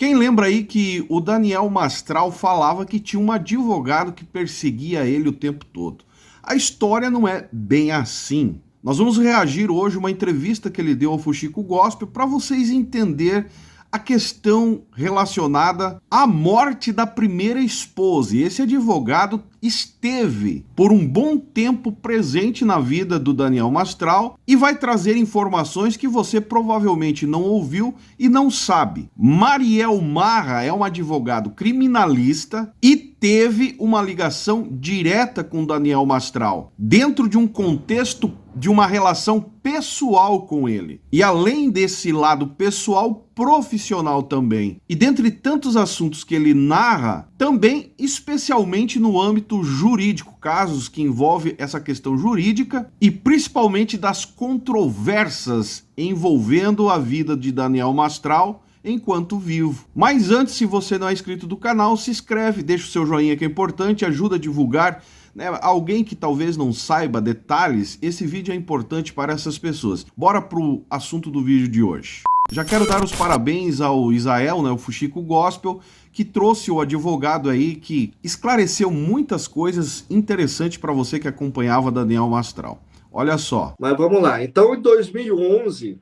Quem lembra aí que o Daniel Mastral falava que tinha um advogado que perseguia ele o tempo todo? A história não é bem assim. Nós vamos reagir hoje a uma entrevista que ele deu ao Fuxico Gospel para vocês entenderem a questão relacionada à morte da primeira esposa. E esse advogado esteve por um bom tempo presente na vida do Daniel Mastral e vai trazer informações que você provavelmente não ouviu e não sabe. Mariel Marra é um advogado criminalista e teve uma ligação direta com Daniel Mastral, dentro de um contexto de uma relação pessoal com ele. E além desse lado pessoal, profissional também. E dentre tantos assuntos que ele narra, também especialmente no âmbito jurídico, casos que envolvem essa questão jurídica e principalmente das controvérsias envolvendo a vida de Daniel Mastral enquanto vivo. Mas antes, se você não é inscrito do canal, se inscreve, deixa o seu joinha que é importante, ajuda a divulgar, né? Alguém que talvez não saiba detalhes, esse vídeo é importante para essas pessoas. Bora pro assunto do vídeo de hoje. Já quero dar os parabéns ao Isael, né, o Fuxico Gospel, que trouxe o advogado aí que esclareceu muitas coisas interessantes para você que acompanhava Daniel Mastral. Olha só. Mas vamos lá. Então, em 2011,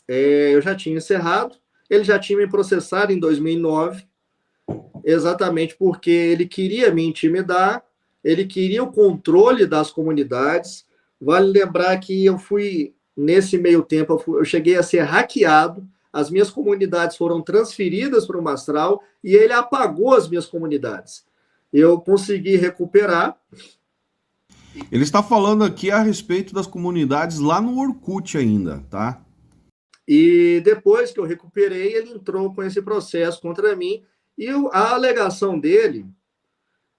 eu já tinha encerrado. Ele já tinha me processado em 2009, exatamente porque ele queria me intimidar, ele queria o controle das comunidades. Vale lembrar que eu fui, nesse meio tempo, eu cheguei a ser hackeado, as minhas comunidades foram transferidas para o Mastral e ele apagou as minhas comunidades. Eu consegui recuperar. Ele está falando aqui a respeito das comunidades lá no Orkut ainda, tá? E depois que eu recuperei, ele entrou com esse processo contra mim. E a alegação dele,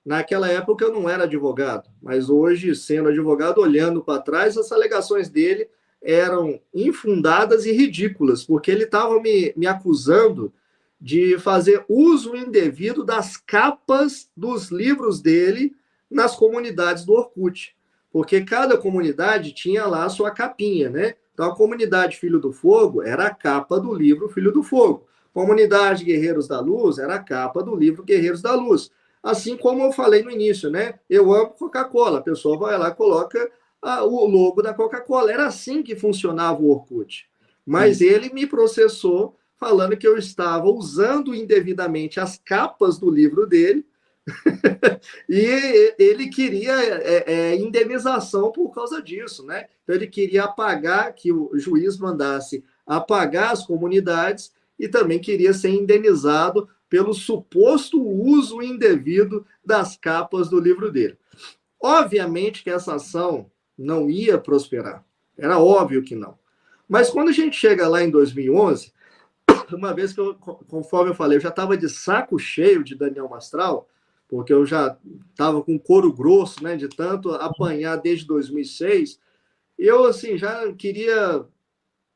naquela época eu não era advogado, mas hoje, sendo advogado, olhando para trás, as alegações dele eram infundadas e ridículas, porque ele estava me acusando de fazer uso indevido das capas dos livros dele nas comunidades do Orkut. Porque cada comunidade tinha lá a sua capinha, né? Então, a comunidade Filho do Fogo era a capa do livro Filho do Fogo. Comunidade Guerreiros da Luz era a capa do livro Guerreiros da Luz. Assim como eu falei no início, né? Eu amo Coca-Cola. A pessoa vai lá e coloca o logo da Coca-Cola. Era assim que funcionava o Orkut. Mas ele me processou falando que eu estava usando indevidamente as capas do livro dele e ele queria indenização por causa disso, né? Então ele queria apagar, que o juiz mandasse apagar as comunidades e também queria ser indenizado pelo suposto uso indevido das capas do livro dele. Obviamente que essa ação não ia prosperar, era óbvio que não. Mas quando a gente chega lá em 2011, uma vez que conforme eu falei, eu já estava de saco cheio de Daniel Mastral, porque eu já estava com couro grosso, né, de tanto apanhar desde 2006, eu, assim, já queria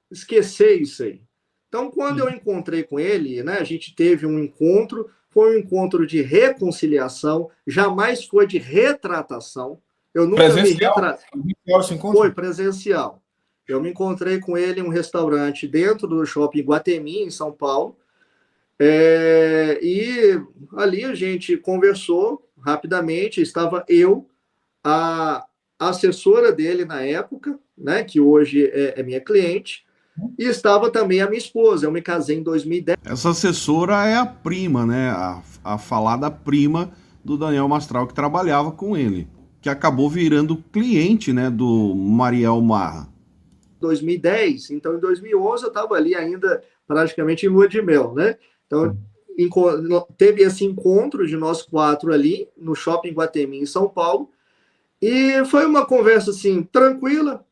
esquecer isso aí. Então, quando eu encontrei com ele, né, a gente teve um encontro, foi um encontro de reconciliação, jamais foi de retratação. Eu nunca presencial? me retratei. Foi presencial. Eu me encontrei com ele em um restaurante dentro do shopping Guatemi, em São Paulo, e ali a gente conversou rapidamente. Estava eu, a assessora dele na época, né, que hoje é minha cliente, e estava também a minha esposa. Eu me casei em 2010. Essa assessora é a prima, né? A falada prima do Daniel Mastral, que trabalhava com ele, que acabou virando cliente, né, do Mariel Marra. 2010, então em 2011 eu estava ali ainda praticamente em lua de mel, né? Então, teve esse encontro de nós quatro ali, no Shopping Guatemi, em São Paulo, e foi uma conversa, assim, tranquila.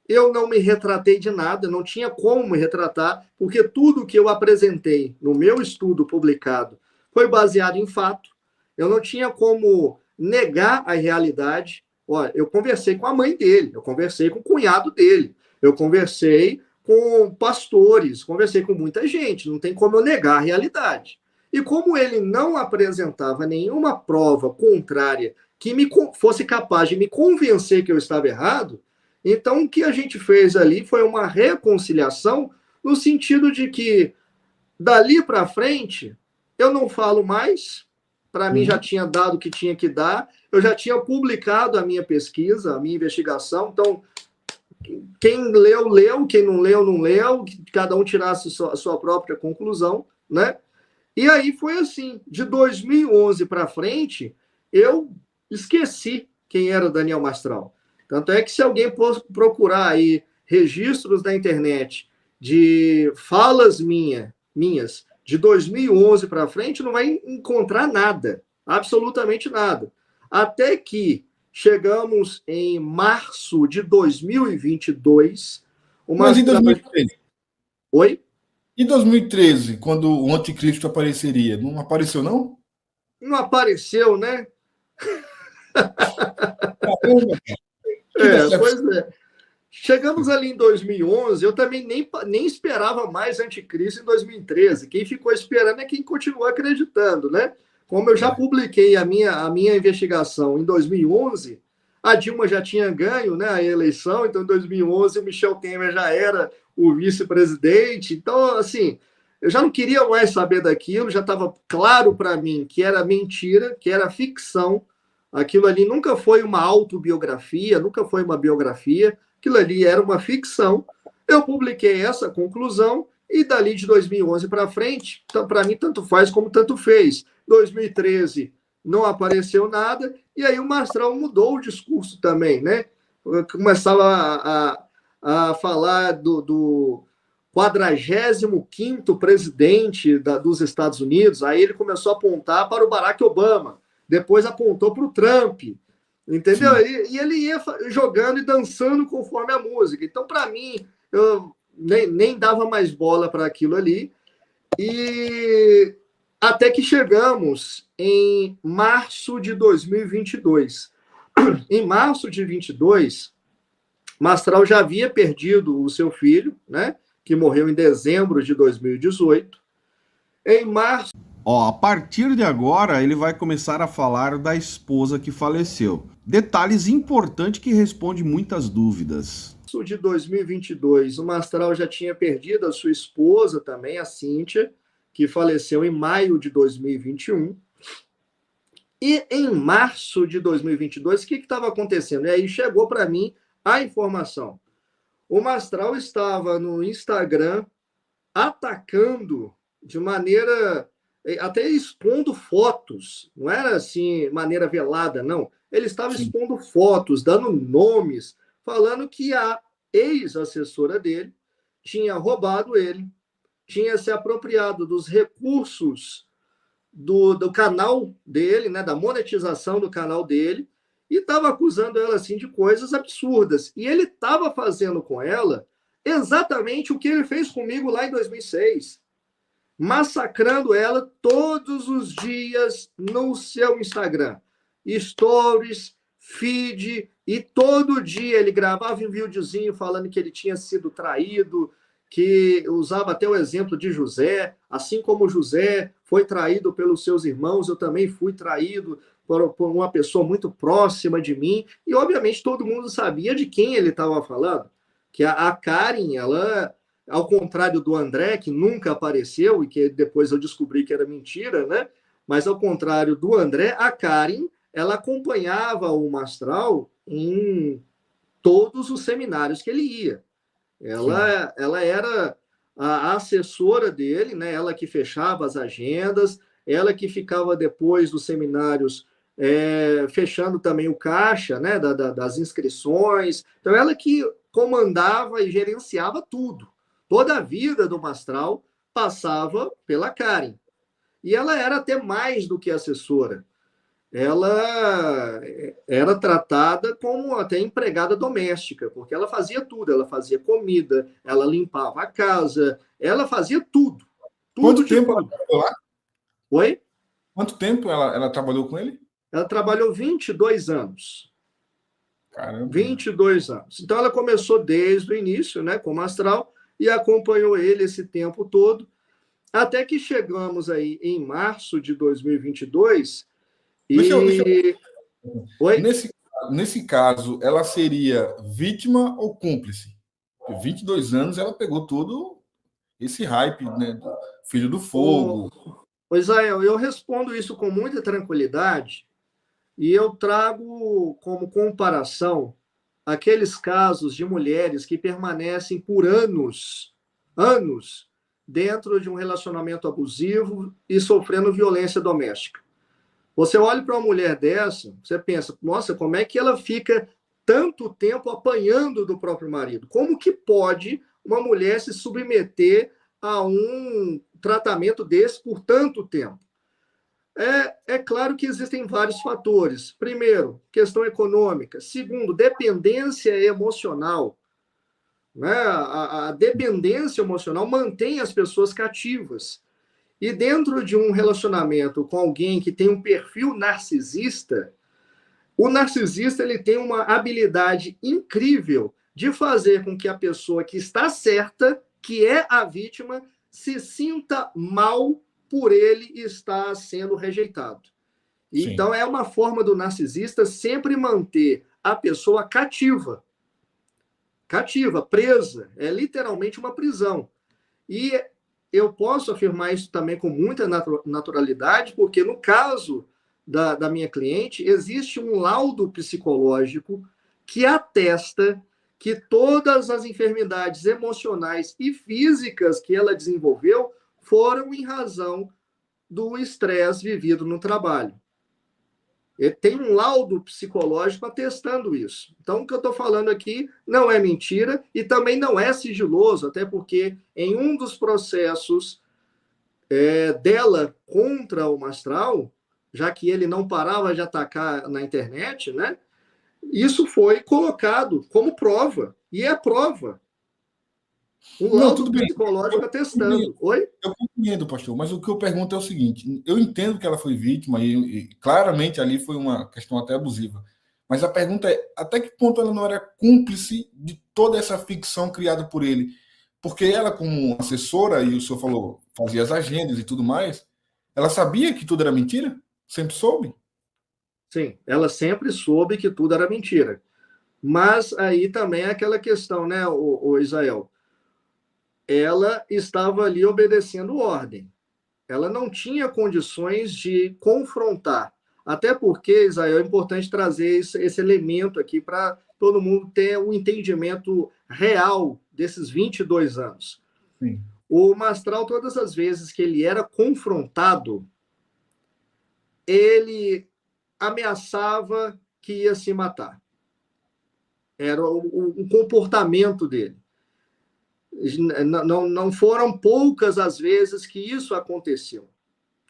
Eu não me retratei de nada, não tinha como me retratar, porque tudo que eu apresentei no meu estudo publicado foi baseado em fato. Eu não tinha como negar a realidade. Olha, eu conversei com a mãe dele, eu conversei com o cunhado dele, eu conversei com pastores, conversei com muita gente, não tem como eu negar a realidade. E como ele não apresentava nenhuma prova contrária que fosse capaz de me convencer que eu estava errado, então o que a gente fez ali foi uma reconciliação no sentido de que Dali para frente, eu não falo mais. Para mim já Uhum. tinha dado o que tinha que dar. Eu já tinha publicado a minha pesquisa, a minha investigação. Então, quem leu, leu. Quem não leu, não leu. Cada um tirasse a sua própria conclusão, né? E aí foi assim. De 2011 para frente, eu esqueci quem era Daniel Mastral. Tanto é que se alguém procurar aí registros da internet de falas minhas de 2011 para frente, não vai encontrar nada, absolutamente nada. Até que chegamos em março de 2022, uma... Mas em 2013? Oi? Em 2013, quando o anticristo apareceria, não apareceu, não? Não apareceu, né? Caramba, que decepção. Pois é. Chegamos ali em 2011, eu também nem esperava mais Anticristo em 2013. Quem ficou esperando é quem continuou acreditando, né? Como eu já publiquei a minha investigação em 2011, a Dilma já tinha ganho, né, a eleição, então em 2011 o Michel Temer já era o vice-presidente. Então, assim, eu já não queria mais saber daquilo, já estava claro para mim que era mentira, que era ficção. Aquilo ali nunca foi uma autobiografia, nunca foi uma biografia. Aquilo ali era uma ficção. Eu publiquei essa conclusão e dali de 2011 para frente, para mim, tanto faz como tanto fez. 2013 não apareceu nada e aí o Mastral mudou o discurso também, né? Começava a falar do 45º presidente dos Estados Unidos, aí ele começou a apontar para o Barack Obama, depois apontou para o Trump, entendeu? E ele ia jogando e dançando conforme a música. Então, para mim, eu nem dava mais bola para aquilo ali. E até que chegamos em março de 2022. Em março de 22, Mastral já havia perdido o seu filho, né, que morreu em dezembro de 2018. Em março... A partir de agora, ele vai começar a falar da esposa que faleceu. Detalhes importantes que respondem muitas dúvidas. De 2022, o Mastral já tinha perdido a sua esposa também, a Cíntia, que faleceu em maio de 2021. E em março de 2022, o que estava acontecendo? E aí chegou para mim a informação. O Mastral estava no Instagram atacando de maneira... até expondo fotos, não era assim, maneira velada, não. Ele estava expondo fotos, dando nomes, falando que a ex-assessora dele tinha roubado ele, tinha se apropriado dos recursos do canal dele, né, da monetização do canal dele, e estava acusando ela assim de coisas absurdas. E ele estava fazendo com ela exatamente o que ele fez comigo lá em 2006. Massacrando ela todos os dias no seu Instagram. Stories, feed, e todo dia ele gravava um videozinho falando que ele tinha sido traído, que usava até o exemplo de José, assim como José foi traído pelos seus irmãos, eu também fui traído por uma pessoa muito próxima de mim, e obviamente todo mundo sabia de quem ele estava falando, que a Karen, ela... Ao contrário do André, que nunca apareceu e que depois eu descobri que era mentira, né? Mas ao contrário do André, a Karen, ela acompanhava o Mastral em todos os seminários que ele ia. Ela era a assessora dele, né? Ela que fechava as agendas, ela que ficava depois dos seminários fechando também o caixa, né? Das inscrições. Então, ela que comandava e gerenciava tudo. Toda a vida do Mastral passava pela Karen. E ela era até mais do que assessora. Ela era tratada como até empregada doméstica, porque ela fazia tudo. Ela fazia comida, ela limpava a casa, ela fazia tudo. Quanto tempo ela trabalhou lá? Oi? Quanto tempo ela trabalhou com ele? Ela trabalhou 22 anos. Caramba. 22 anos. Então, ela começou desde o início, né, com o Mastral, e acompanhou ele esse tempo todo, até que chegamos aí em março de 2022 e... Oi? Nesse caso, ela seria vítima ou cúmplice? Porque 22 anos ela pegou tudo esse hype, né, do Filho do Fogo. Ô, Israel, eu respondo isso com muita tranquilidade e eu trago como comparação aqueles casos de mulheres que permanecem por anos, dentro de um relacionamento abusivo e sofrendo violência doméstica. Você olha para uma mulher dessa, você pensa, nossa, como é que ela fica tanto tempo apanhando do próprio marido? Como que pode uma mulher se submeter a um tratamento desse por tanto tempo? É claro que existem vários fatores. Primeiro, questão econômica. Segundo, dependência emocional. Né? A dependência emocional mantém as pessoas cativas. E dentro de um relacionamento com alguém que tem um perfil narcisista, o narcisista ele tem uma habilidade incrível de fazer com que a pessoa que está certa, que é a vítima, se sinta mal por ele estar sendo rejeitado. Sim. Então, é uma forma do narcisista sempre manter a pessoa cativa. Cativa, presa. É literalmente uma prisão. E eu posso afirmar isso também com muita naturalidade, porque no caso da minha cliente, existe um laudo psicológico que atesta que todas as enfermidades emocionais e físicas que ela desenvolveu foram em razão do estresse vivido no trabalho. Tem um laudo psicológico atestando isso. Então, o que eu estou falando aqui não é mentira e também não é sigiloso, até porque em um dos processos dela contra o Mastral, já que ele não parava de atacar na internet, né? Isso foi colocado como prova. E é prova. Um laudo psicológico atestando. Oi? Eu compreendo, pastor, mas o que eu pergunto é o seguinte: eu entendo que ela foi vítima e claramente ali foi uma questão até abusiva. Mas a pergunta é: até que ponto ela não era cúmplice de toda essa ficção criada por ele? Porque ela, como assessora, e o senhor falou, fazia as agendas e tudo mais, ela sabia que tudo era mentira? Sempre soube? Sim, ela sempre soube que tudo era mentira. Mas aí também é aquela questão, né, o Israel? Ela estava ali obedecendo ordem. Ela não tinha condições de confrontar. Até porque, Israel, é importante trazer esse elemento aqui para todo mundo ter um entendimento real desses 22 anos. Sim. O Mastral, todas as vezes que ele era confrontado, ele ameaçava que ia se matar. Era o comportamento dele. Não foram poucas as vezes que isso aconteceu,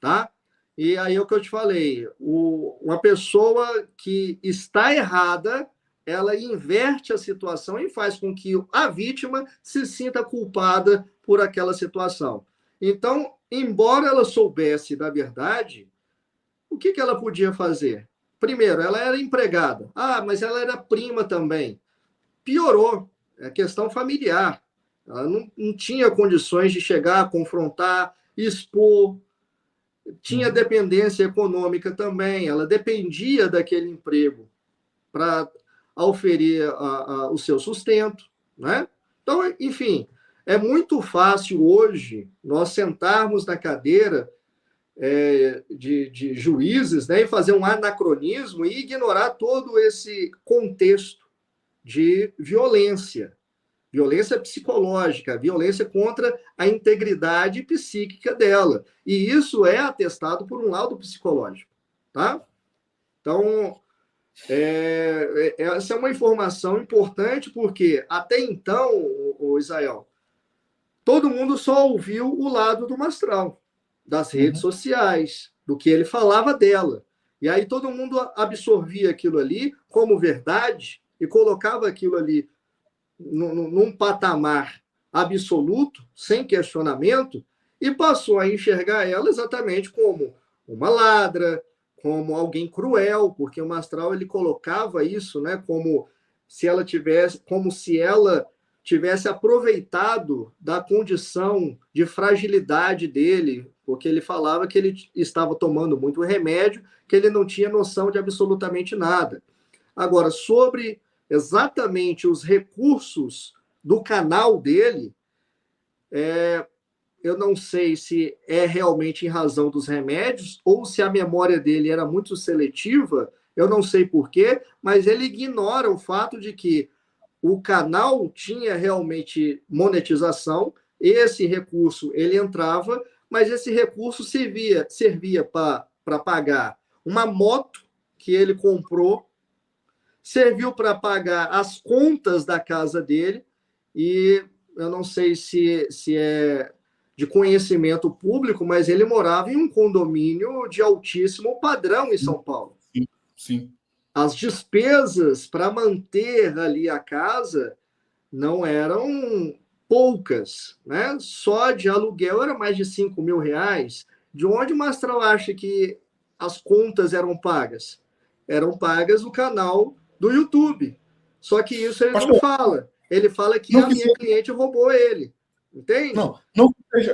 tá? E aí é o que eu te falei, uma pessoa que está errada, ela inverte a situação e faz com que a vítima se sinta culpada por aquela situação. Então, embora ela soubesse da verdade, o que ela podia fazer? Primeiro, ela era empregada. Ah, mas ela era prima também. Piorou, é questão familiar. Ela não tinha condições de chegar, confrontar, expor. Tinha dependência econômica também. Ela dependia daquele emprego para oferir o seu sustento, né? Então, enfim, é muito fácil hoje nós sentarmos na cadeira de juízes, né, e fazer um anacronismo e ignorar todo esse contexto de violência psicológica, violência contra a integridade psíquica dela. E isso é atestado por um laudo psicológico, tá? Então, essa é uma informação importante, porque até então, o Israel, todo mundo só ouviu o lado do Mastral, das redes sociais, do que ele falava dela. E aí todo mundo absorvia aquilo ali como verdade e colocava aquilo ali num patamar absoluto, sem questionamento, e passou a enxergar ela exatamente como uma ladra, como alguém cruel, porque o Mastral ele colocava isso, né, como se ela tivesse aproveitado da condição de fragilidade dele, porque ele falava que ele estava tomando muito remédio, que ele não tinha noção de absolutamente nada. Agora, sobre exatamente os recursos do canal dele, eu não sei se é realmente em razão dos remédios ou se a memória dele era muito seletiva, eu não sei porquê, mas ele ignora o fato de que o canal tinha realmente monetização, esse recurso ele entrava, mas esse recurso servia para pagar uma moto que ele comprou, serviu para pagar as contas da casa dele, e eu não sei se é de conhecimento público, mas ele morava em um condomínio de altíssimo padrão em São Paulo. Sim, sim. As despesas para manter ali a casa não eram poucas, né? Só de aluguel era mais de R$ 5.000. De onde o Mastral acha que as contas eram pagas? Eram pagas no canal do YouTube. Só que isso ele não fala. Ele fala que a minha cliente roubou ele. Entende?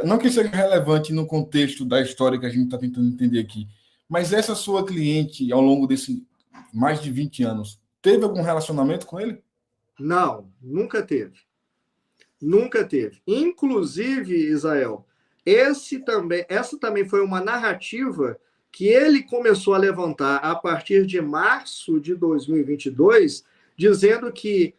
Não que seja relevante no contexto da história que a gente está tentando entender aqui, mas essa sua cliente, ao longo desse mais de 20 anos, teve algum relacionamento com ele? Não, nunca teve. Nunca teve. Inclusive, Israel, essa também foi uma narrativa que ele começou a levantar a partir de março de 2022, dizendo que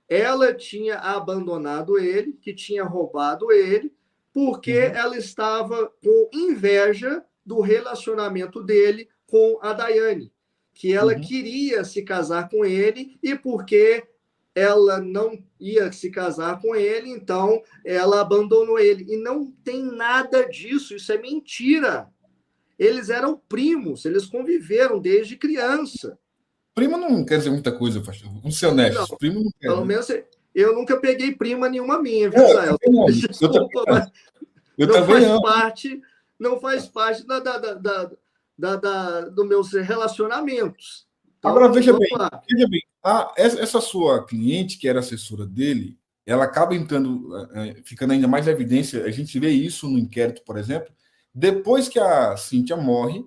ela tinha abandonado ele, que tinha roubado ele, porque ela estava com inveja do relacionamento dele com a Daiane, que ela queria se casar com ele, e porque ela não ia se casar com ele, então ela abandonou ele. E não tem nada disso, isso é mentira. Eles eram primos, eles conviveram desde criança. Primo não quer dizer muita coisa, pastor. Vamos ser honestos. Não, Primo não quer. Pelo menos eu nunca peguei prima nenhuma minha, viu, Israel? Desculpa, mas não faz parte dos meus relacionamentos. Então, agora, veja bem. Essa sua cliente, que era assessora dele, ela acaba entrando, ficando ainda mais em evidência. A gente vê isso no inquérito, por exemplo. Depois que a Cíntia morre,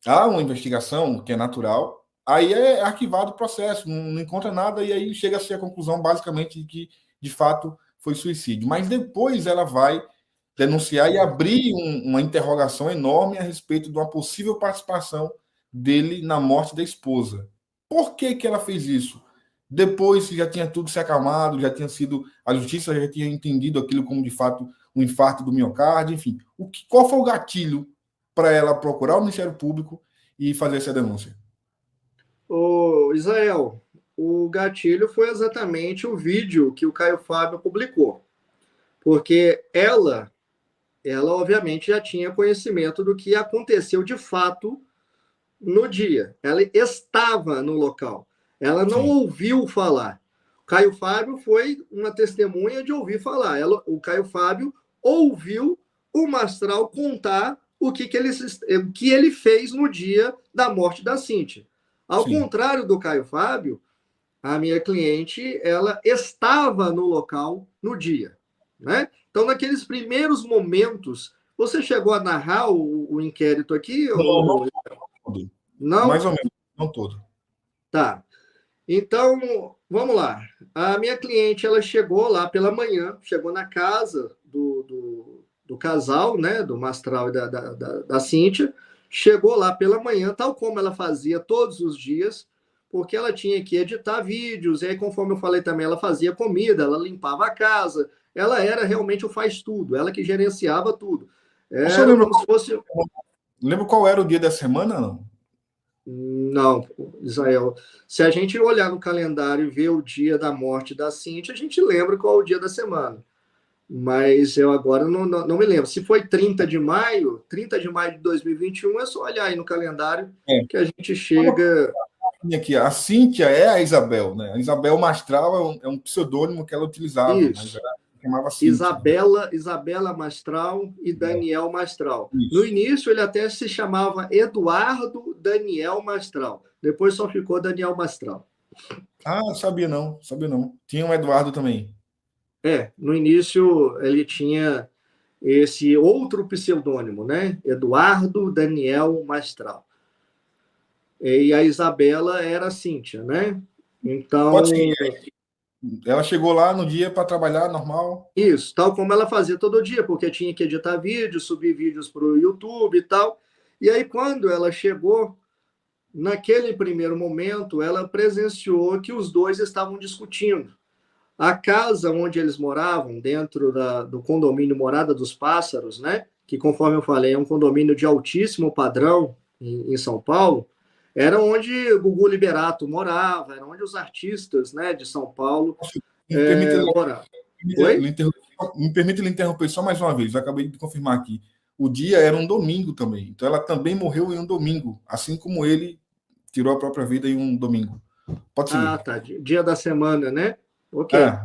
há uma investigação que é natural, aí é arquivado o processo, não encontra nada, e aí chega-se à conclusão, basicamente, de que, de fato, foi suicídio. Mas depois ela vai denunciar e abrir uma interrogação enorme a respeito de uma possível participação dele na morte da esposa. Por que ela fez isso? Depois que já tinha tudo se acalmado, já tinha sido, a justiça já tinha entendido aquilo como, de fato, um infarto do miocárdio, enfim. Qual foi o gatilho para ela procurar o Ministério Público e fazer essa denúncia? Israel, o gatilho foi exatamente o vídeo que o Caio Fábio publicou. Porque ela obviamente já tinha conhecimento do que aconteceu de fato no dia. Ela estava no local. Ela não ouviu falar. O Caio Fábio foi uma testemunha de ouvir falar. O Caio Fábio ouviu o Mastral contar o que ele fez no dia da morte da Cíntia. Ao contrário do Caio Fábio, a minha cliente, ela estava no local no dia, né? Então, naqueles primeiros momentos, você chegou a narrar o inquérito aqui? Não? Mais ou menos, não todo. Tá. Então, vamos lá. A minha cliente, ela chegou lá pela manhã, chegou na casa do casal, né, do Mastral e da Cíntia, chegou lá pela manhã, tal como ela fazia todos os dias, porque ela tinha que editar vídeos, e aí, conforme eu falei também, ela fazia comida, ela limpava a casa, ela era realmente o faz-tudo, ela que gerenciava tudo. Lembra qual era o dia da semana, não? Não, Israel. Se a gente olhar no calendário e ver o dia da morte da Cíntia, a gente lembra qual é o dia da semana. Mas eu agora não me lembro. Se foi 30 de maio de 2021, é só olhar aí no calendário que a gente chega... Aqui, a Cíntia é a Isabel, né? A Isabel Mastral é um pseudônimo que ela utilizava. Isso. Mas chamava Cíntia. Isabela Mastral e Daniel Mastral. Isso. No início, ele até se chamava Eduardo Daniel Mastral. Depois só ficou Daniel Mastral. Ah, sabia não. Tinha um Eduardo também. No início ele tinha esse outro pseudônimo, né? Eduardo Daniel Mastral. E a Isabela era a Cíntia, né? Então... Ela chegou lá no dia para trabalhar normal? Isso, tal como ela fazia todo dia, porque tinha que editar vídeos, subir vídeos para o YouTube e tal. E aí, quando ela chegou, naquele primeiro momento, ela presenciou que os dois estavam discutindo. A casa onde eles moravam, dentro do condomínio Morada dos Pássaros, né? Que, conforme eu falei, é um condomínio de altíssimo padrão em São Paulo, era onde Gugu Liberato morava, era onde os artistas, né, de São Paulo Me permita, moravam. Oi? me permita lhe interromper só mais uma vez, eu acabei de confirmar aqui. O dia era um domingo também, então ela também morreu em um domingo, assim como ele tirou a própria vida em um domingo. Pode seguir. Ah, tá. Dia da semana, né? Ok. É.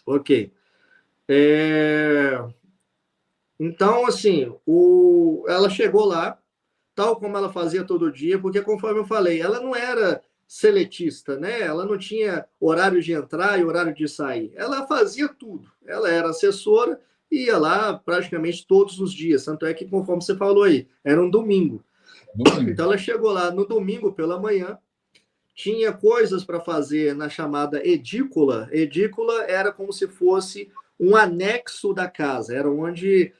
Ok. Então, assim, ela chegou lá, tal como ela fazia todo dia, porque, conforme eu falei, ela não era seletista, né? Ela não tinha horário de entrar e horário de sair. Ela fazia tudo. Ela era assessora e ia lá praticamente todos os dias. Tanto é que, conforme você falou aí, era um domingo. Então, ela chegou lá no domingo pela manhã, tinha coisas para fazer na chamada edícula. Edícula era como se fosse um anexo da casa, era onde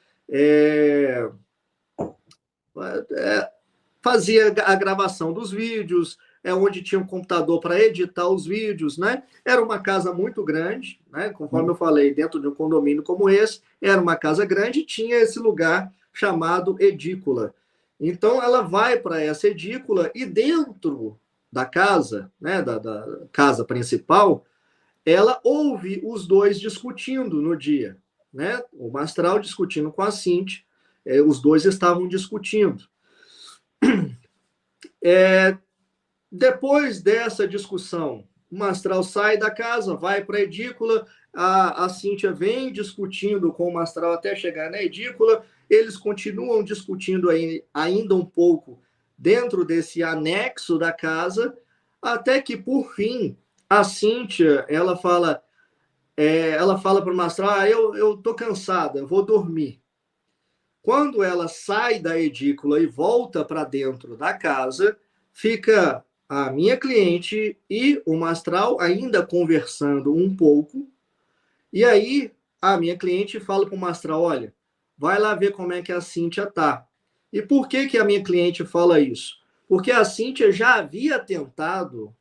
fazia a gravação dos vídeos, é onde tinha um computador para editar os vídeos, né? Era uma casa muito grande, né? Conforme eu falei, dentro de um condomínio como esse, era uma casa grande e tinha esse lugar chamado edícula. Então, ela vai para essa edícula e dentro da casa, né, da casa principal, ela ouve os dois discutindo no dia, né? O Mastral discutindo com a Cintia, os dois estavam discutindo. Depois dessa discussão, o Mastral sai da casa, vai para a edícula, a Cíntia vem discutindo com o Mastral até chegar na edícula, eles continuam discutindo ainda um pouco dentro desse anexo da casa, até que, por fim, a Cíntia, ela fala para o Mastral, eu estou cansada, eu vou dormir. Quando ela sai da edícula e volta para dentro da casa, fica a minha cliente e o Mastral ainda conversando um pouco. E aí a minha cliente fala para o Mastral, olha, vai lá ver como é que a Cíntia tá. E por que a minha cliente fala isso? Porque a Cíntia já havia atentado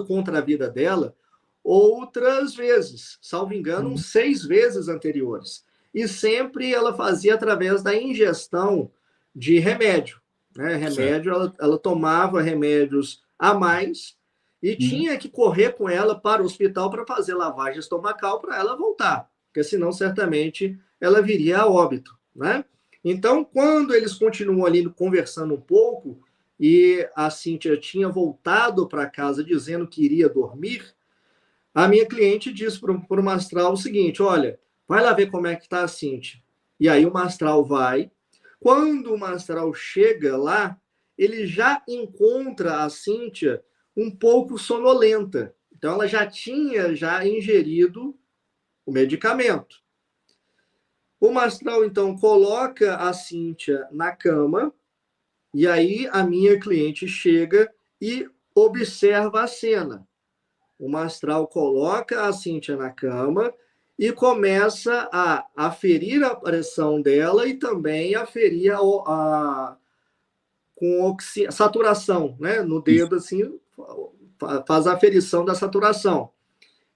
contra a vida dela outras vezes, salvo engano, 6 vezes anteriores. E sempre ela fazia através da ingestão de remédio. Né? Remédio, ela tomava remédios a mais e tinha que correr com ela para o hospital para fazer lavagem estomacal para ela voltar, porque senão certamente ela viria a óbito. Né? Então, quando eles continuam ali conversando um pouco e a Cíntia tinha voltado para casa dizendo que iria dormir, a minha cliente disse para o Mastral o seguinte, olha, vai lá ver como é que está a Cíntia. E aí o Mastral vai. Quando o Mastral chega lá, ele já encontra a Cíntia um pouco sonolenta. Então, ela já tinha ingerido o medicamento. O Mastral, então, coloca a Cíntia na cama, e aí a minha cliente chega e observa a cena. O Mastral coloca a Cíntia na cama e começa a aferir a pressão dela e também aferir com saturação, né? No dedo, assim, faz a aferição da saturação.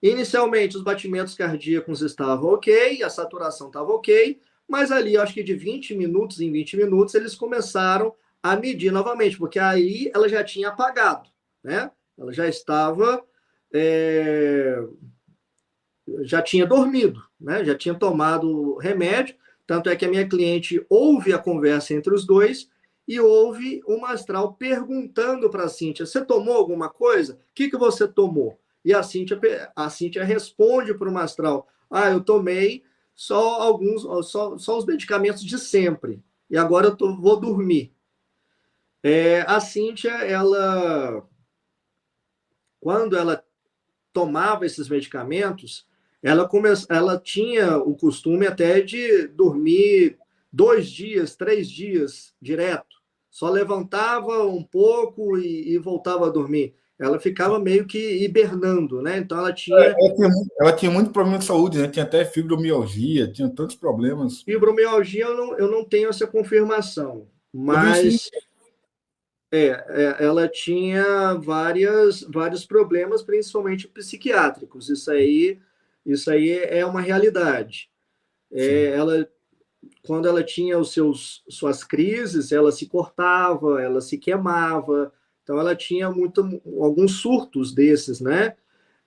Inicialmente, os batimentos cardíacos estavam ok, a saturação estava ok, mas ali, acho que de 20 minutos em 20 minutos, eles começaram a medir novamente, porque aí ela já tinha apagado, né? Ela já estava... já tinha dormido, né? Já tinha tomado remédio, tanto é que a minha cliente ouve a conversa entre os dois e ouve o Mastral perguntando para a Cíntia, você tomou alguma coisa? O que você tomou? E a Cíntia responde para o Mastral, eu tomei só os medicamentos de sempre, e agora eu vou dormir. A Cíntia, quando ela tomava esses medicamentos, ela tinha o costume até de dormir 2 dias, 3 dias direto. Só levantava um pouco e voltava a dormir. ela ficava meio que hibernando, né? Então ela tinha ela tinha muito problema de saúde, né? Tinha até fibromialgia, tinha tantos problemas. fibromialgia, eu não tenho essa confirmação, Eu vi isso mas ela tinha vários problemas, principalmente psiquiátricos. Isso aí é uma realidade. Quando ela tinha suas crises, ela se cortava, ela se queimava. Então, ela tinha alguns surtos desses, né?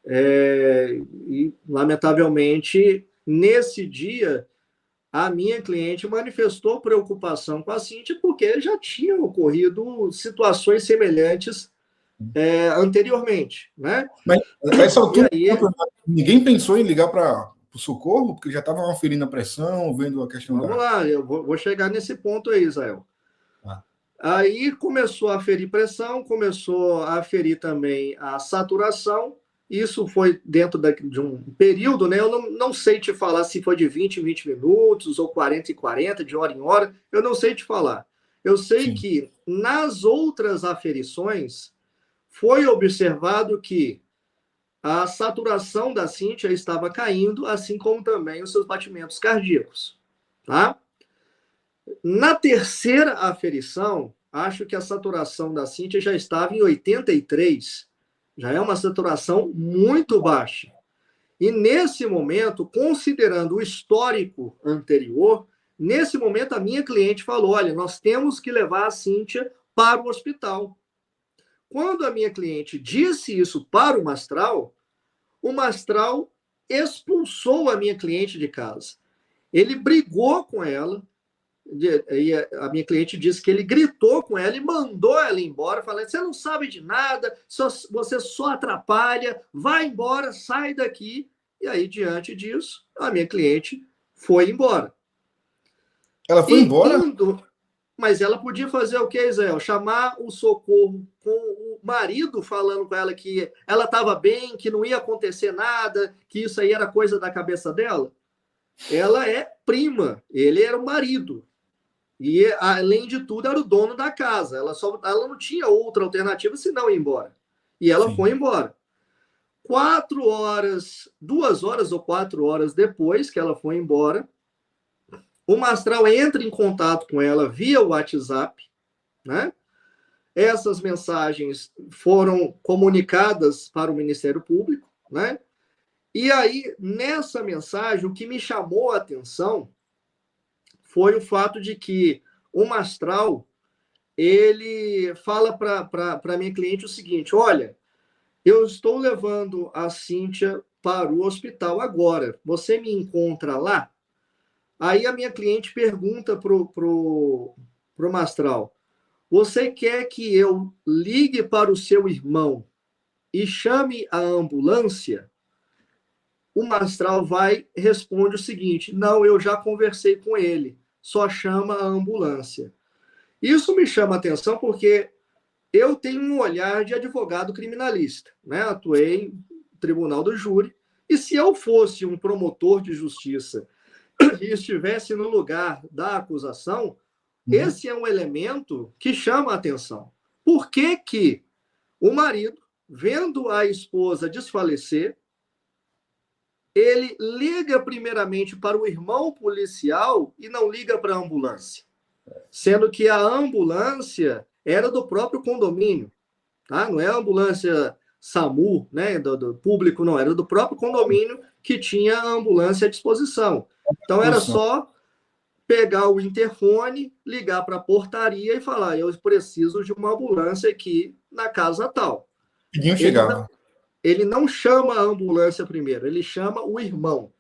E, lamentavelmente, nesse dia, a minha cliente manifestou preocupação com a Cíntia porque já tinham ocorrido situações semelhantes anteriormente, né? Mas essa altura, E aí, ninguém pensou em ligar para o socorro, porque já estavam aferindo a pressão, vendo a questão vamos lá, eu vou chegar nesse ponto aí, Israel. Ah. Aí começou a aferir pressão, começou a aferir também a saturação. Isso foi dentro de um período, né? Eu não sei te falar se foi de 20 em 20 minutos ou 40 em 40, de hora em hora. Eu não sei te falar. Eu sei Sim. que nas outras aferições foi observado que a saturação da Cíntia estava caindo, assim como também os seus batimentos cardíacos, tá? Na terceira aferição, acho que a saturação da Cíntia já estava em 83, já é uma saturação muito baixa. E nesse momento, considerando o histórico anterior, nesse momento a minha cliente falou, olha, nós temos que levar a Cíntia para o hospital. Quando a minha cliente disse isso para o Mastral expulsou a minha cliente de casa. Ele brigou com ela, e a minha cliente disse que ele gritou com ela e mandou ela embora, falando, você não sabe de nada, você só atrapalha, vai embora, sai daqui. E aí, diante disso, a minha cliente foi embora. Ela foi embora? Mas ela podia fazer o que, Israel? Chamar o socorro com o marido falando com ela que ela estava bem, que não ia acontecer nada, que isso aí era coisa da cabeça dela. Ela é prima, ele era o marido. E, além de tudo, era o dono da casa. Ela não tinha outra alternativa senão ir embora. E ela foi embora. 2 horas ou 4 horas depois que ela foi embora, o Mastral entra em contato com ela via WhatsApp, né? Essas mensagens foram comunicadas para o Ministério Público, né? E aí, nessa mensagem, o que me chamou a atenção foi o fato de que o Mastral, ele fala para a minha cliente o seguinte, olha, eu estou levando a Cíntia para o hospital agora, você me encontra lá? Aí a minha cliente pergunta pro Mastral, você quer que eu ligue para o seu irmão e chame a ambulância? O Mastral responde o seguinte, não, eu já conversei com ele, só chama a ambulância. Isso me chama a atenção porque eu tenho um olhar de advogado criminalista, né? Atuei no tribunal do júri, e se eu fosse um promotor de justiça e estivesse no lugar da acusação, esse é um elemento que chama a atenção. Por que que o marido, vendo a esposa desfalecer, ele liga primeiramente para o irmão policial e não liga para a ambulância? Sendo que a ambulância era do próprio condomínio, tá? Não é a ambulância SAMU, né, do público, não, era do próprio condomínio que tinha a ambulância à disposição. Então, era só pegar o interfone, ligar para a portaria e falar, eu preciso de uma ambulância aqui na casa tal. Ele não chama a ambulância primeiro, ele chama o irmão.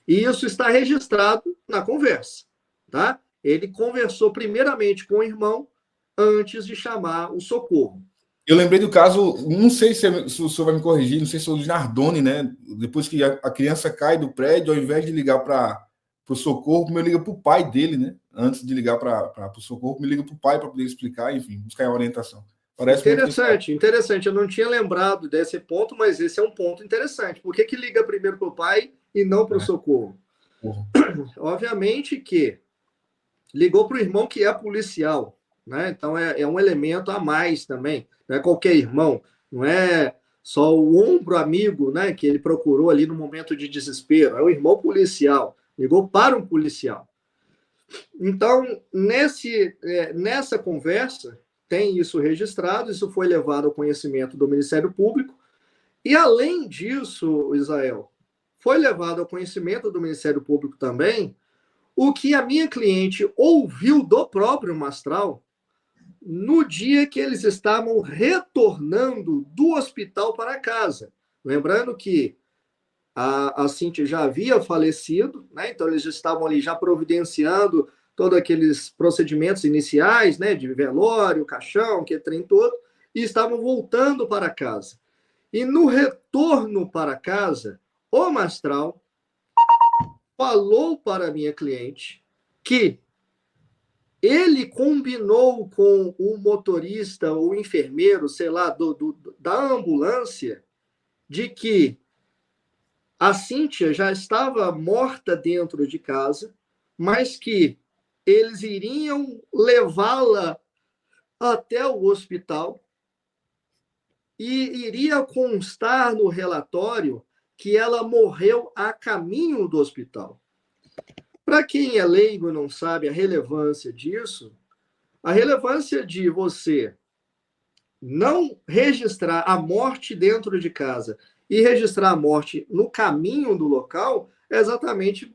E isso está registrado na conversa, tá? Ele conversou primeiramente com o irmão antes de chamar o socorro. Eu lembrei do caso, não sei se o senhor vai me corrigir, não sei se é o Nardoni, né? Depois que a criança cai do prédio, ao invés de ligar para o socorro, me liga para o pai dele, né? Antes de ligar para o socorro, me liga para o pai para poder explicar, enfim, buscar a orientação. Parece interessante. Eu não tinha lembrado desse ponto, mas esse é um ponto interessante. Por que liga primeiro para o pai e não para o socorro? Obviamente que ligou para o irmão que é policial, né? Então é um elemento a mais também. Não é qualquer irmão. Não é só o ombro esse né, que ele procurou ali no momento de desespero. É o irmão policial, ligou para um policial. Então, nessa conversa, tem isso registrado, isso foi levado ao conhecimento do Ministério Público, e além disso, Israel, foi levado ao conhecimento do Ministério Público também o que a minha cliente ouviu do próprio Mastral no dia que eles estavam retornando do hospital para casa. Lembrando que a Cíntia já havia falecido, né? Então eles estavam ali já providenciando todos aqueles procedimentos iniciais, né, de velório, caixão, que trem todo, e estavam voltando para casa. E no retorno para casa, o Mastral falou para a minha cliente que ele combinou com o motorista, o enfermeiro, sei lá, da ambulância, de que a Cíntia já estava morta dentro de casa, mas que eles iriam levá-la até o hospital e iria constar no relatório que ela morreu a caminho do hospital. Para quem é leigo e não sabe a relevância disso, a relevância de você não registrar a morte dentro de casa e registrar a morte no caminho do local é exatamente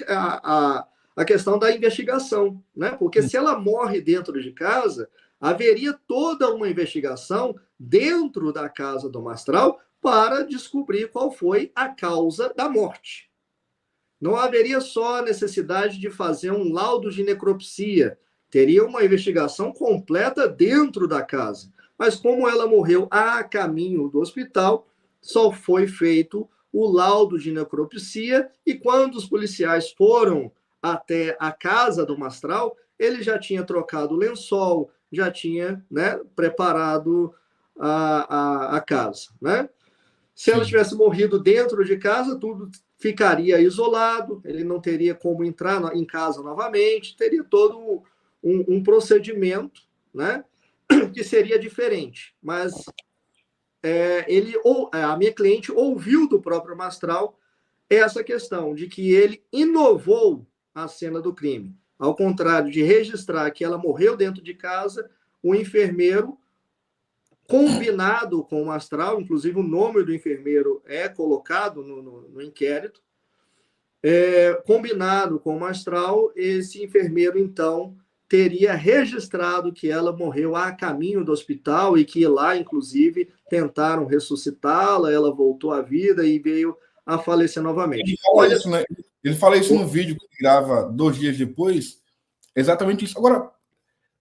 a questão da investigação, né? Porque se ela morre dentro de casa, haveria toda uma investigação dentro da casa do Mastral para descobrir qual foi a causa da morte. Não haveria só a necessidade de fazer um laudo de necropsia, teria uma investigação completa dentro da casa. Mas como ela morreu a caminho do hospital, só foi feito o laudo de necropsia, e quando os policiais foram até a casa do Mastral, ele já tinha trocado o lençol, já tinha, né, preparado a casa. Né? Se ela tivesse morrido dentro de casa, tudo ficaria isolado, ele não teria como entrar em casa novamente, teria todo um procedimento, né, que seria diferente. Mas a minha cliente ouviu do próprio Mastral essa questão de que ele inovou a cena do crime. Ao contrário de registrar que ela morreu dentro de casa, o enfermeiro, combinado com o Mastral, inclusive o nome do enfermeiro é colocado no inquérito, combinado com o Mastral, esse enfermeiro, então, teria registrado que ela morreu a caminho do hospital e que lá, inclusive, tentaram ressuscitá-la, ela voltou à vida e veio a falecer novamente. Ele fala isso no vídeo que ele grava 2 dias depois, exatamente isso. Agora,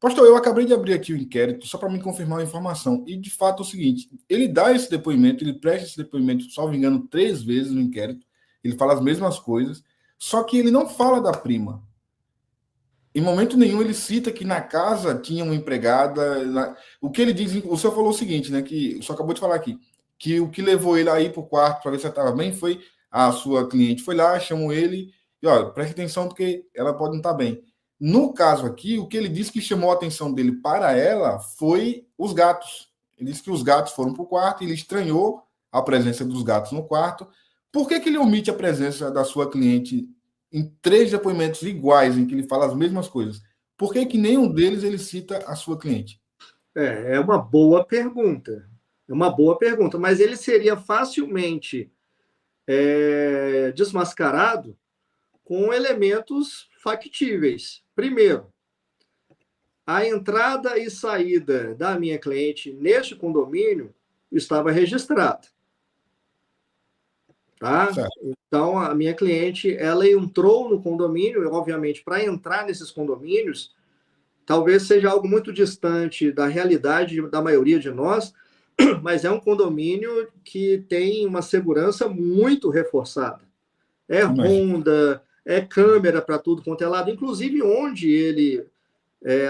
pastor, eu acabei de abrir aqui o inquérito só para me confirmar a informação. E, de fato, é o seguinte, ele dá esse depoimento, ele presta esse depoimento, salvo engano, 3 vezes no inquérito, ele fala as mesmas coisas, só que ele não fala da prima. Em momento nenhum ele cita que na casa tinha uma empregada. O que ele diz, o senhor falou o seguinte, né? Que o senhor acabou de falar aqui, que o que levou ele a ir para o quarto para ver se ela estava bem foi a sua cliente foi lá, chamou ele e, olha, preste atenção porque ela pode não estar bem. No caso aqui, o que ele disse que chamou a atenção dele para ela foi os gatos. Ele disse que os gatos foram para o quarto e ele estranhou a presença dos gatos no quarto. Por que ele omite a presença da sua cliente em 3 depoimentos iguais, em que ele fala as mesmas coisas? Por que nenhum deles ele cita a sua cliente? É uma boa pergunta. É uma boa pergunta, mas ele seria facilmente desmascarado com elementos factíveis. Primeiro, a entrada e saída da minha cliente neste condomínio estava registrada. Tá? Então, a minha cliente, ela entrou no condomínio, obviamente, para entrar nesses condomínios, talvez seja algo muito distante da realidade da maioria de nós, mas é um condomínio que tem uma segurança muito reforçada. É ronda, é câmera para tudo quanto é lado, inclusive onde ele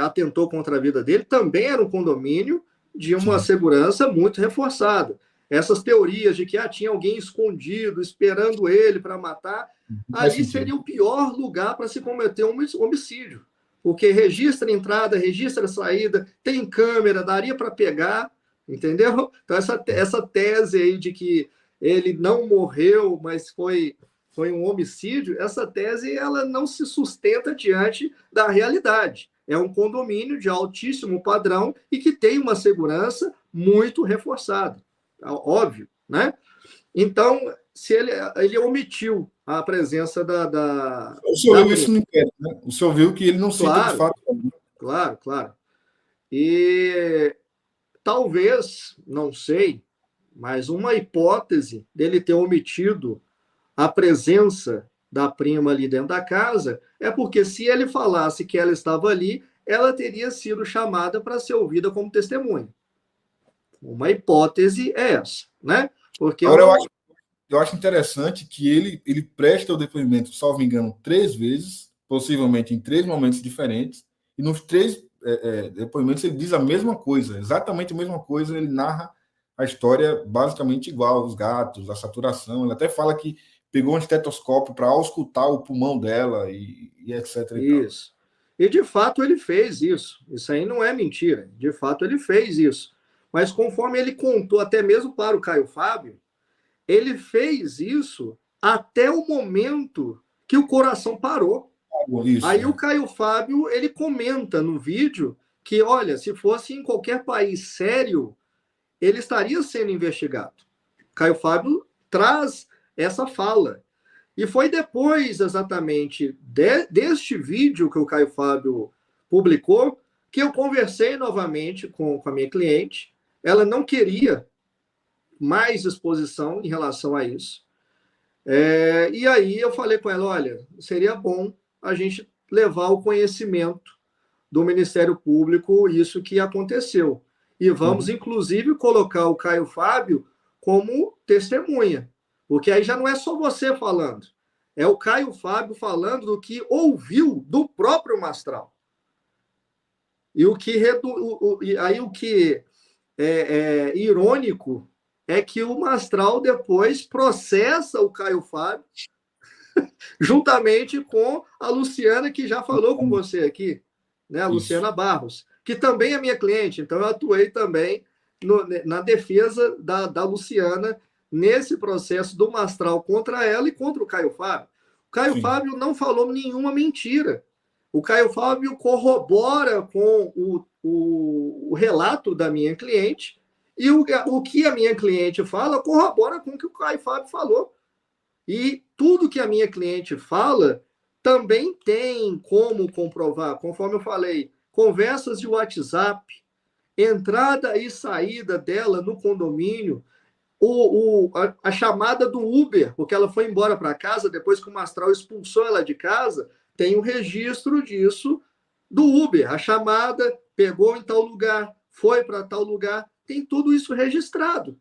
atentou contra a vida dele, também era um condomínio de uma segurança muito reforçada. Essas teorias de que tinha alguém escondido, esperando ele para matar, ali seria o pior lugar para se cometer um homicídio. Porque registra entrada, registra saída, tem câmera, daria para pegar, Entendeu? Então, essa tese aí de que ele não morreu, mas foi um homicídio, essa tese ela não se sustenta diante da realidade. É um condomínio de altíssimo padrão e que tem uma segurança muito reforçada. Óbvio, né? Então, se ele omitiu a presença O senhor da viu isso no inquérito, né? O senhor viu que ele não cita de claro, fato. claro, claro. E talvez, não sei, mas uma hipótese dele ter omitido a presença da prima ali dentro da casa é porque se ele falasse que ela estava ali, ela teria sido chamada para ser ouvida como testemunha. Uma hipótese é essa, né? Porque Agora, eu acho interessante que ele presta o depoimento, salvo engano, 3 vezes, possivelmente em 3 momentos diferentes, e nos 3 depoimentos ele diz a mesma coisa, exatamente a mesma coisa, ele narra a história basicamente igual, os gatos, a saturação, ele até fala que pegou um estetoscópio para auscultar o pulmão dela e etc. isso. E de fato ele fez isso. Isso aí não é mentira. De fato ele fez isso. Mas conforme ele contou, até mesmo para o Caio Fábio, ele fez isso até o momento que o coração parou. Isso, aí o Caio Fábio ele comenta no vídeo que, olha, se fosse em qualquer país sério, ele estaria sendo investigado. Caio Fábio traz essa fala. E foi depois, exatamente, deste vídeo que o Caio Fábio publicou, que eu conversei novamente com a minha cliente. Ela não queria mais exposição em relação a isso. E aí eu falei com ela, olha, seria bom a gente levar ao conhecimento do Ministério Público isso que aconteceu. E vamos, inclusive, colocar o Caio Fábio como testemunha. Porque aí já não é só você falando. É o Caio Fábio falando do que ouviu do próprio Mastral. E o que é irônico é que o Mastral depois processa o Caio Fábio juntamente com a Luciana, que já falou com você aqui, né? A Luciana Barros, que também é minha cliente. Então, eu atuei também na defesa da Luciana nesse processo do Mastral contra ela e contra o Caio Fábio. O Caio Fábio não falou nenhuma mentira. O Caio Fábio corrobora com o relato da minha cliente e o que a minha cliente fala corrobora com o que o Caio Fábio falou. E tudo que a minha cliente fala também tem como comprovar, conforme eu falei, conversas de WhatsApp, entrada e saída dela no condomínio, a chamada do Uber, porque ela foi embora para casa depois que o Mastral expulsou ela de casa, tem um registro disso do Uber. A chamada pegou em tal lugar, foi para tal lugar, tem tudo isso registrado.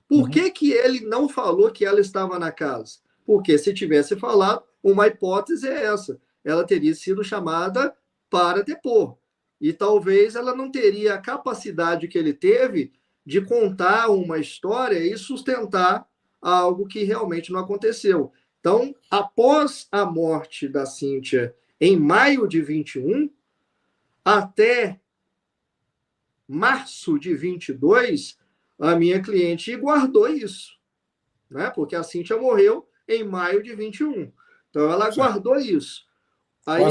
Por que ele não falou que ela estava na casa? Porque se tivesse falado, uma hipótese é essa. Ela teria sido chamada para depor. E talvez ela não teria a capacidade que ele teve de contar uma história e sustentar algo que realmente não aconteceu. Então, após a morte da Cíntia, em maio de 21, até março de 22, a minha cliente guardou isso, né? Porque a Cíntia morreu em maio de 21. Então, ela guardou isso. Aí,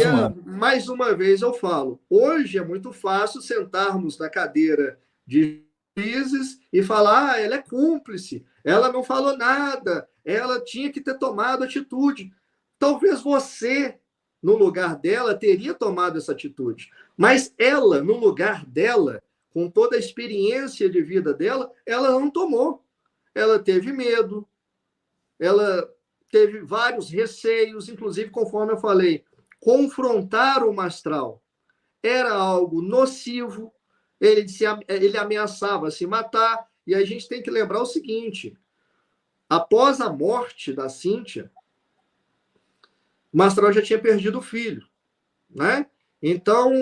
mais uma vez, eu falo, hoje é muito fácil sentarmos na cadeira de juízes e falar, ela é cúmplice, ela não falou nada, ela tinha que ter tomado atitude. Talvez você, no lugar dela, teria tomado essa atitude. Mas ela, no lugar dela, com toda a experiência de vida dela, ela não tomou. Ela teve medo, ela teve vários receios, inclusive, conforme eu falei, confrontar o Mastral era algo nocivo, ele ameaçava se matar, e a gente tem que lembrar o seguinte, após a morte da Cíntia, Mastral já tinha perdido o filho, né? Então,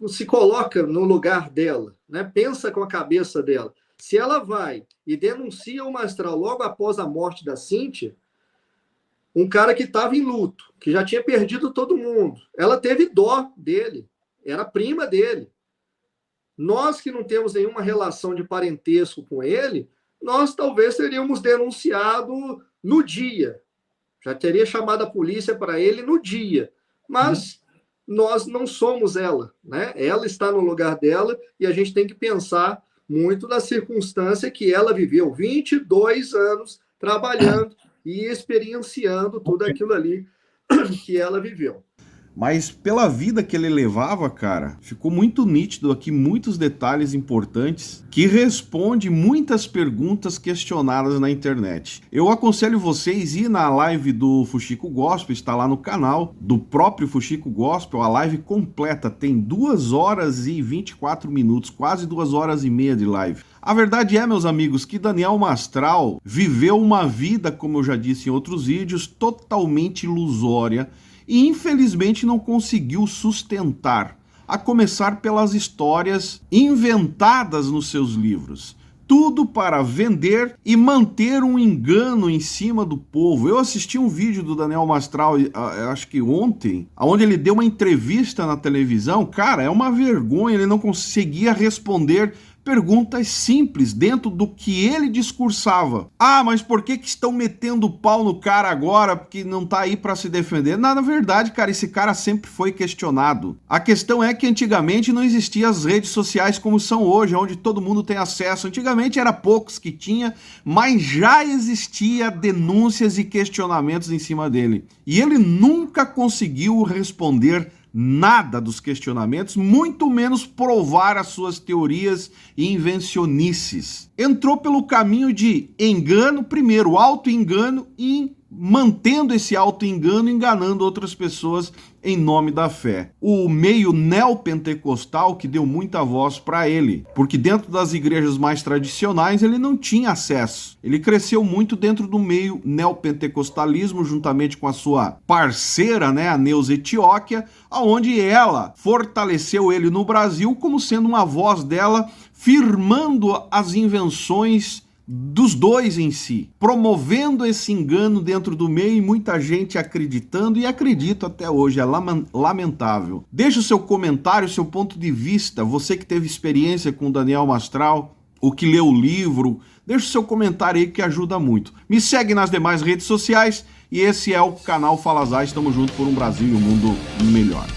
se coloca no lugar dela, né? Pensa com a cabeça dela. Se ela vai e denuncia o Mastral logo após a morte da Cíntia, um cara que estava em luto, que já tinha perdido todo mundo, ela teve dó dele, era prima dele. Nós que não temos nenhuma relação de parentesco com ele, nós talvez teríamos denunciado no dia. Já teria chamado a polícia para ele no dia. Mas nós não somos ela, né? Ela está no lugar dela e a gente tem que pensar muito na circunstância que ela viveu. 22 anos trabalhando e experienciando tudo aquilo ali que ela viveu. Mas pela vida que ele levava, cara, ficou muito nítido aqui muitos detalhes importantes que responde muitas perguntas questionadas na internet. Eu aconselho vocês a ir na live do Fuxico Gospel, está lá no canal do próprio Fuxico Gospel, a live completa, tem 2 horas e 24 minutos, quase 2 horas e meia de live. A verdade é, meus amigos, que Daniel Mastral viveu uma vida, como eu já disse em outros vídeos, totalmente ilusória, e infelizmente não conseguiu sustentar, a começar pelas histórias inventadas nos seus livros. Tudo para vender e manter um engano em cima do povo. Eu assisti um vídeo do Daniel Mastral, acho que ontem, onde ele deu uma entrevista na televisão. Cara, é uma vergonha, ele não conseguia responder perguntas simples dentro do que ele discursava. Ah, mas por que estão metendo o pau no cara agora porque não tá aí para se defender? Na verdade, cara, esse cara sempre foi questionado. A questão é que antigamente não existiam as redes sociais como são hoje, onde todo mundo tem acesso. Antigamente era poucos que tinha, mas já existia denúncias e questionamentos em cima dele. E ele nunca conseguiu responder nada dos questionamentos, muito menos provar as suas teorias e invencionices. Entrou pelo caminho de engano, primeiro auto-engano, e mantendo esse auto-engano, enganando outras pessoas em nome da fé. O meio neopentecostal que deu muita voz para ele, porque dentro das igrejas mais tradicionais ele não tinha acesso. Ele cresceu muito dentro do meio neopentecostalismo, juntamente com a sua parceira, né, a Neuza Etióquia, onde ela fortaleceu ele no Brasil como sendo uma voz dela, firmando as invenções dos dois em si, promovendo esse engano dentro do meio e muita gente acreditando e acredita até hoje, é lamentável. Deixa o seu comentário, o seu ponto de vista, você que teve experiência com Daniel Mastral, o que leu o livro, deixa o seu comentário aí que ajuda muito. Me segue nas demais redes sociais e esse é o canal Fala Zay, estamos juntos por um Brasil e um mundo melhor.